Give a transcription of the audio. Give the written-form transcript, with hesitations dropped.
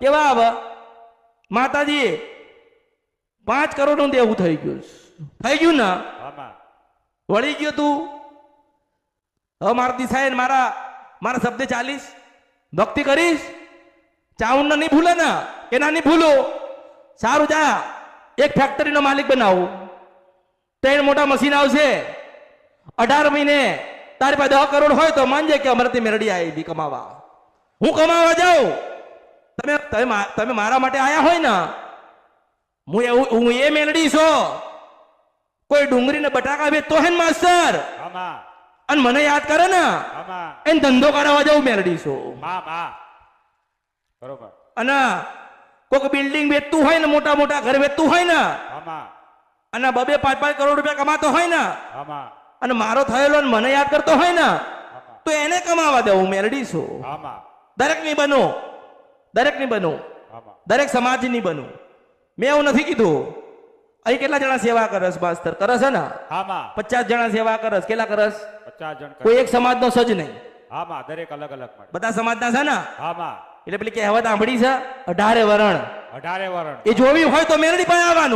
કેવા આવે માતાજી 5 કરોડ નું દેવું થઈ ગયું ને વળી ગયો તું હવે મારા દિશાએ મારા શબ્દે ચાલીશ ભક્તિ કરીશ ચાઉન નહીં ભૂલે ને કે ના નહીં ભૂલો સારું જા એક ફેક્ટરી નો માલિક બનાવું 3 મોટા મશીન આવશે 18 મહિને તારી પાસે 10 કરોડ હોય તો માનજે કે અમારાથી મેરડી આવી કમાવા હું કમાવા જાઉં તમે મારા માટે આયા હોય ને હું એ મેલડી છો કોઈ ડુંગળી ને બટાકા વેચતો હે ને માસ્ટર અને મને યાદ કરે ને એને ધંધો કરાવવા જાઉં મેલડી છો બરોબર અને કોઈક બિલ્ડિંગ વેચતું હોય ને મોટા મોટા ઘર વેચતું હોય ને અને 2-5 કરોડ રૂપિયા કમાતો હોય ને અને મારો થયેલો ને મને યાદ કરતો હોય ને તો એને કમાવા દેવું મેલડી છો દરેક ની બનો દરેક સમાજ ની બનો મેં એવું નથી કીધું અહીં કેટલા જણા સેવા કરસ માસ્ટર કરસ હે ને 50 જણા સેવા કરસ કેટલા કરસ 50 જણ કોઈ એક સમાજ નો સજ નહીં દરેક અલગ અલગ બધા સમાજ ના છે ને એટલે પેલી કહેવત સાંભળી છે 18 વરણ એ એ જોવી હોય તો મેરડી પાસે આવવાનું